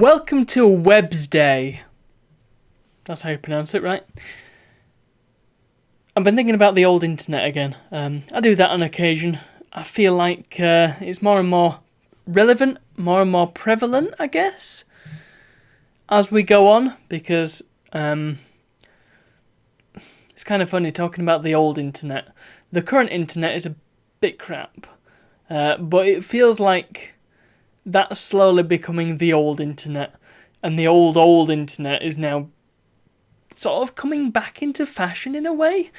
Welcome to Wednesday. That's how you pronounce it, right? I've been thinking about the old internet again. I do that on occasion. I feel like it's more and more relevant, more and more prevalent, I guess, as we go on, because it's kind of funny talking about the old internet. The current internet is a bit crap, but it feels like that's slowly becoming the old internet, and the old internet is now sort of coming back into fashion in a way.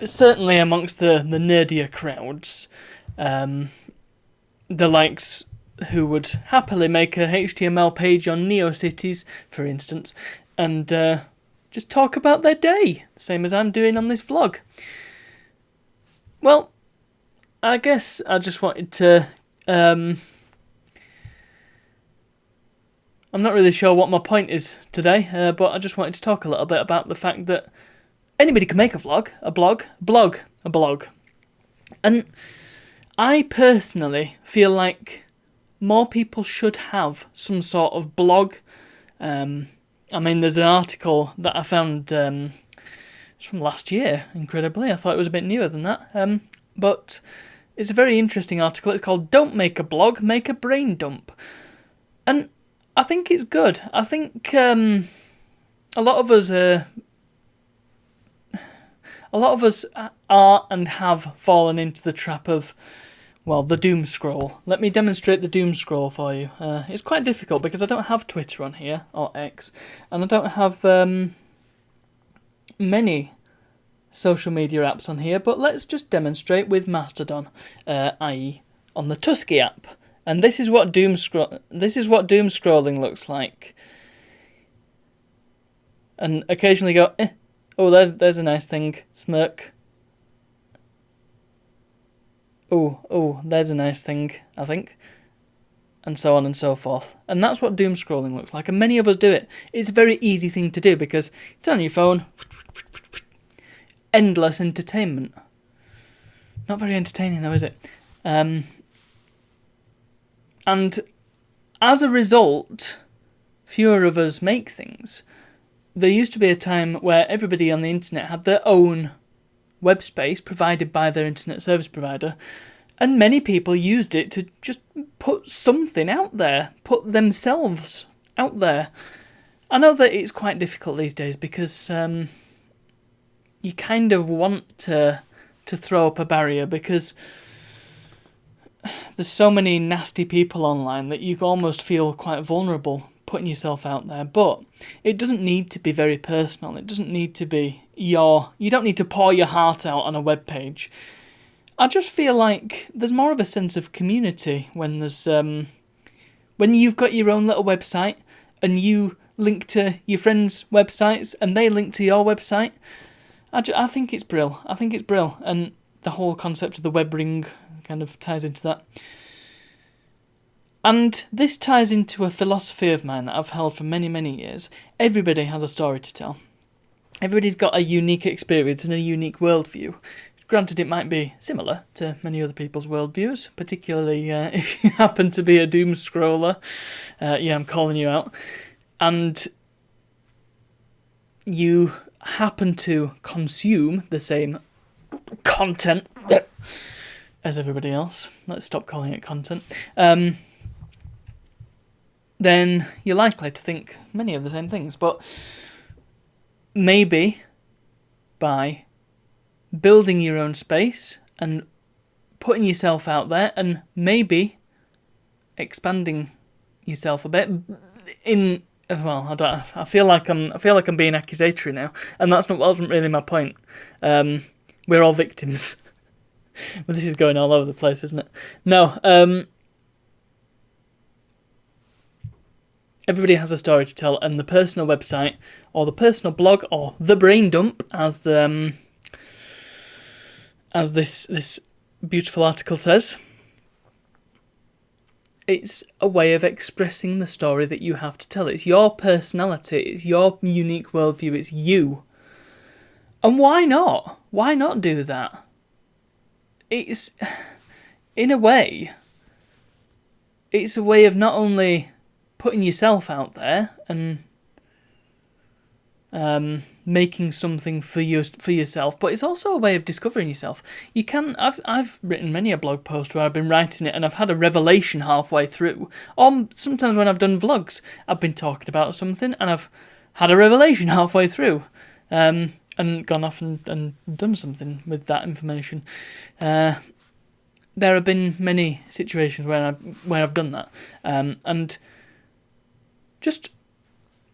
Certainly amongst the nerdier crowds, the likes who would happily make a HTML page on NeoCities, for instance, and just talk about their day, same as I'm doing on this vlog. Well, I guess I just wanted to... I'm not really sure what my point is today, but I just wanted to talk a little bit about the fact that anybody can make a blog. And I personally feel like more people should have some sort of blog. I mean, there's an article that I found, it's from last year, incredibly. I thought it was a bit newer than that. But it's a very interesting article. It's called Don't Make a Blog, Make a Brain Dump. And I think it's good. I think a lot of us are and have fallen into the trap of, well, the doom scroll. Let me demonstrate the doom scroll for you. It's quite difficult because I don't have Twitter on here, or X, and I don't have many social media apps on here, but let's just demonstrate with Mastodon, i.e. on the Tusky app. And this is what doom scrolling looks like. And occasionally go, oh, there's a nice thing, smirk. Oh, there's a nice thing, I think. And so on and so forth. And that's what doom scrolling looks like. And many of us do it. It's a very easy thing to do because it's on your phone. Endless entertainment. Not very entertaining though, is it? And as a result, fewer of us make things. There used to be a time where everybody on the internet had their own web space provided by their internet service provider, and many people used it to just put something out there, put themselves out there. I know that it's quite difficult these days because you kind of want to throw up a barrier because there's so many nasty people online that you almost feel quite vulnerable putting yourself out there. But it doesn't need to be very personal. It doesn't need to be you don't need to pour your heart out on a web page. I just feel like there's more of a sense of community when there's when you've got your own little website and you link to your friends' websites and they link to your website. I think it's brill. And the whole concept of the web ring kind of ties into that. And this ties into a philosophy of mine that I've held for many, many years. Everybody has a story to tell. Everybody's got a unique experience and a unique worldview. Granted, it might be similar to many other people's worldviews, particularly if you happen to be a doom scroller. I'm calling you out. And you happen to consume the same content as everybody else. Let's stop calling it content. Then you're likely to think many of the same things. But maybe by building your own space and putting yourself out there and maybe expanding yourself a bit I feel like I'm being accusatory now, and wasn't really my point. We're all victims. But this is going all over the place, isn't it? No, everybody has a story to tell, and the personal website, or the personal blog, or the brain dump, as this beautiful article says, it's a way of expressing the story that you have to tell. It's your personality, it's your unique worldview, it's you. And why not? Why not do that? It's, in a way, it's a way of not only putting yourself out there and making something for yourself, but it's also a way of discovering yourself. You can. I've written many a blog post where I've been writing it and I've had a revelation halfway through. Or sometimes when I've done vlogs, I've been talking about something and I've had a revelation halfway through, and gone off and done something with that information. There have been many situations where I've done that, and just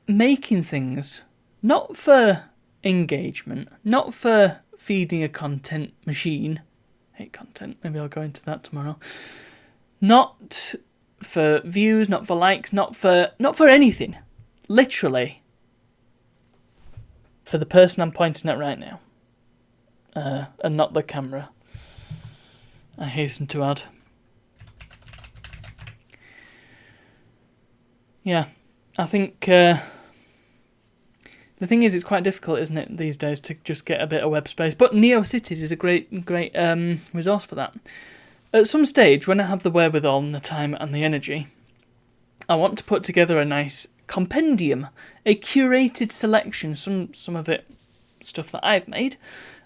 making things. Not for engagement, not for feeding a content machine. I hate content, maybe I'll go into that tomorrow. Not for views, not for likes, not for anything. Literally. For the person I'm pointing at right now. And not the camera. I hasten to add. Yeah, I think... the thing is, it's quite difficult, isn't it, these days, to just get a bit of web space. But NeoCities is a great resource for that. At some stage, when I have the wherewithal and the time and the energy, I want to put together a nice compendium, a curated selection, some of it stuff that I've made,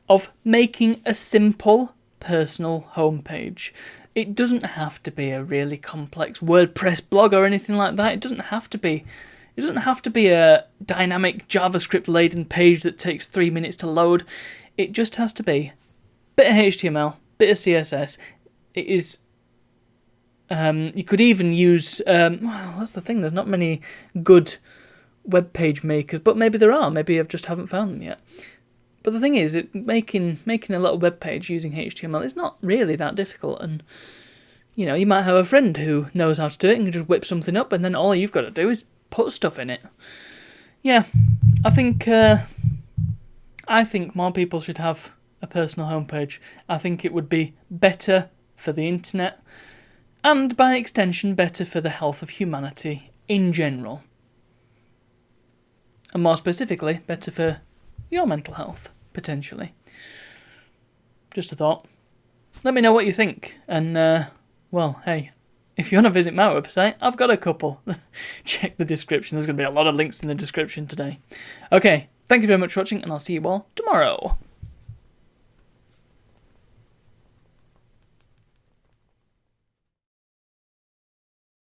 of making a simple personal homepage. It doesn't have to be a really complex WordPress blog or anything like that. It doesn't have to be a dynamic JavaScript-laden page that takes 3 minutes to load. It just has to be a bit of HTML, bit of CSS. It is... you could even use... well, that's the thing. There's not many good web page makers, but maybe there are. Maybe I just haven't found them yet. But the thing is, making a little web page using HTML is not really that difficult. And, you know, you might have a friend who knows how to do it and can just whip something up, and then all you've got to do is put stuff in it. Yeah, I think more people should have a personal homepage. I think it would be better for the internet, and by extension better for the health of humanity in general. And more specifically, better for your mental health, potentially. Just a thought. Let me know what you think, and well, hey, if you want to visit my website, I've got a couple. Check the description. There's going to be a lot of links in the description today. Okay, thank you very much for watching, and I'll see you all tomorrow.